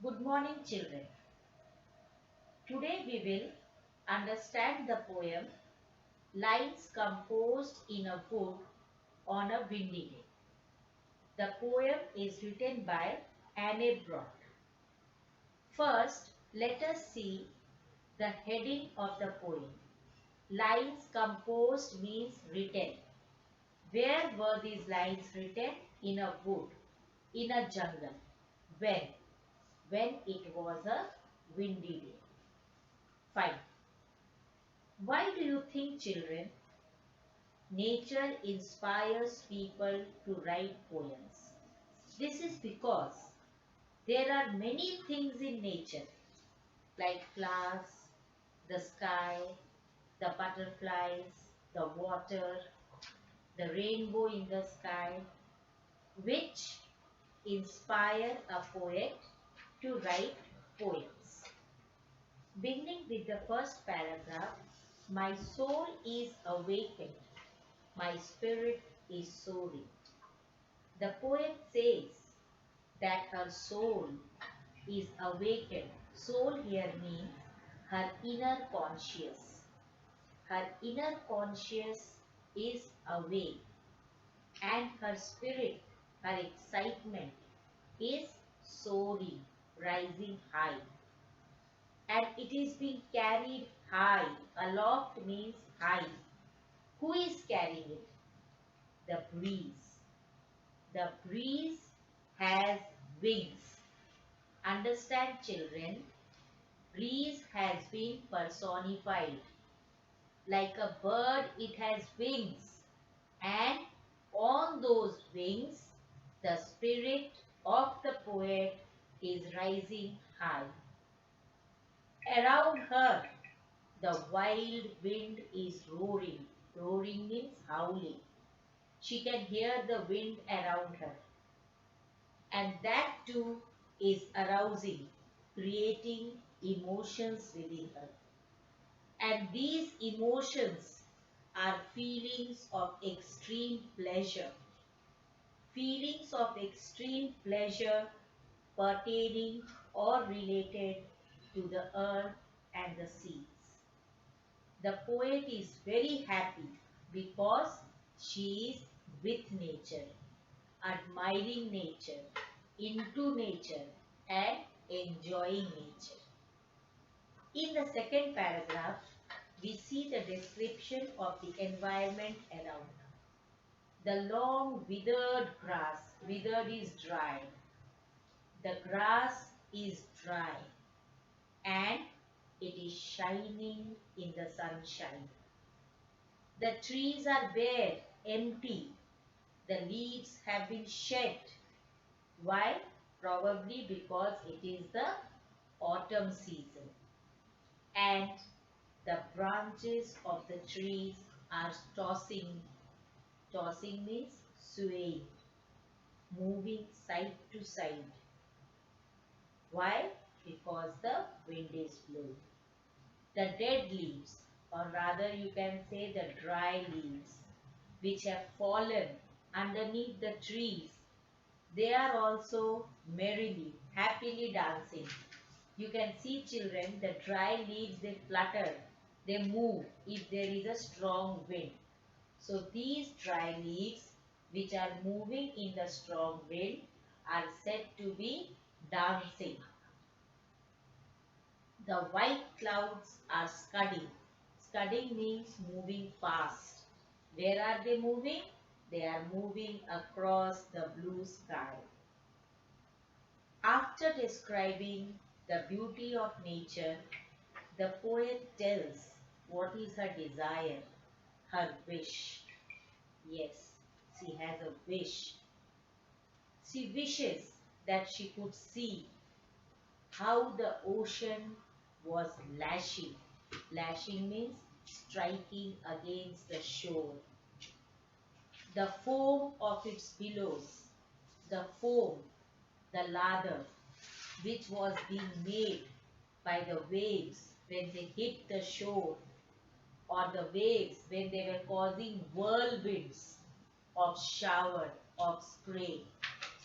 Good morning, children. Today we will understand the poem Lines Composed in a Wood on a Windy Day. The poem is written by Anne Bronte. First, let us see the heading of the poem. Lines composed means written. Where were these lines written? In a wood, in a jungle. When? When it was a windy day. Fine. Why do you think, children, nature inspires people to write poems? This is because there are many things in nature like flowers, the sky, the butterflies, the water, the rainbow in the sky, which inspire a poet to write poems. Beginning with the first paragraph, my soul is awakened, my spirit is soaring. The poet says that her soul is awakened. Soul here means her inner conscious. Her inner conscious is awake, and her spirit, her excitement is soaring, rising high. And it is being carried high. Aloft means high. Who is carrying it? The breeze. The breeze has wings. Understand, children, breeze has been personified. Like a bird, it has wings. And on those wings, the spirit of the poet is rising high. Around her, the wild wind is roaring. Roaring means howling. She can hear the wind around her. And that too is arousing, creating emotions within her. And these emotions are feelings of extreme pleasure. Feelings of extreme pleasure pertaining or related to the earth and the seas. The poet is very happy because she is with nature, admiring nature, into nature, and enjoying nature. In the second paragraph, we see the description of the environment around. The long withered grass, withered is dry. The grass is dry and it is shining in the sunshine. The trees are bare, empty. The leaves have been shed. Why? Probably because it is the autumn season. And the branches of the trees are tossing. Tossing means swaying, moving side to side. Why? Because the wind is blowing. The dead leaves, or rather you can say the dry leaves, which have fallen underneath the trees, they are also merrily, happily dancing. You can see, children, the dry leaves, they flutter, they move if there is a strong wind. So these dry leaves which are moving in the strong wind are said to be dancing. The white clouds are scudding. Scudding means moving fast. Where are they moving? They are moving across the blue sky. After describing the beauty of nature, the poet tells what is her desire, her wish. Yes, she has a wish. She wishes that she could see how the ocean was lashing. Lashing means striking against the shore. The foam of its billows, the foam, the lather, which was being made by the waves when they hit the shore, or the waves when they were causing whirlwinds of shower, of spray.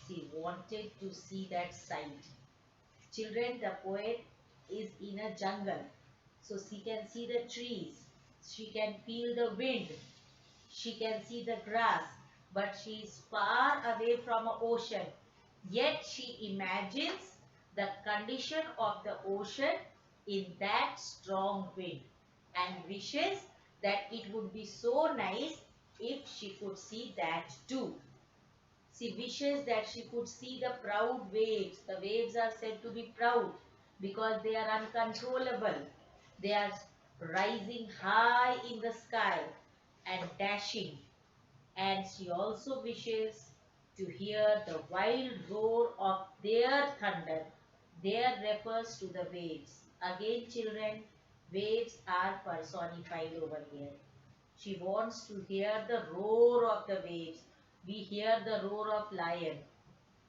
She wanted to see that sight. Children, the poet is in a jungle. So she can see the trees. She can feel the wind. She can see the grass. But she is far away from an ocean. Yet she imagines the condition of the ocean in that strong wind and wishes that it would be so nice if she could see that too. She wishes that she could see the proud waves. The waves are said to be proud because they are uncontrollable. They are rising high in the sky and dashing. And she also wishes to hear the wild roar of their thunder. There refers to the waves. Again, children, waves are personified over here. She wants to hear the roar of the waves. We hear the roar of lion.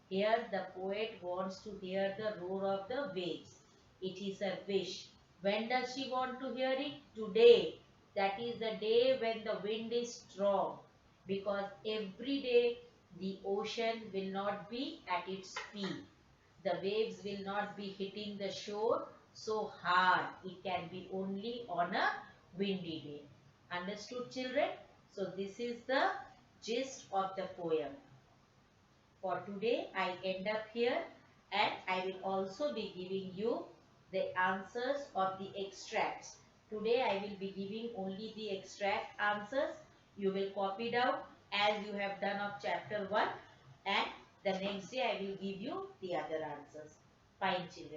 Here the poet wants to hear the roar of the waves. It is a wish. When does she want to hear it? Today. That is the day when the wind is strong. Because every day the ocean will not be at its peak. The waves will not be hitting the shore so hard. It can be only on a windy day. Understood, children? So this is the gist of the poem. For today, I end up here, and I will also be giving you the answers of the extracts. Today, I will be giving only the extract answers. You will copy down as you have done of chapter 1, and the next day I will give you the other answers. Fine, children.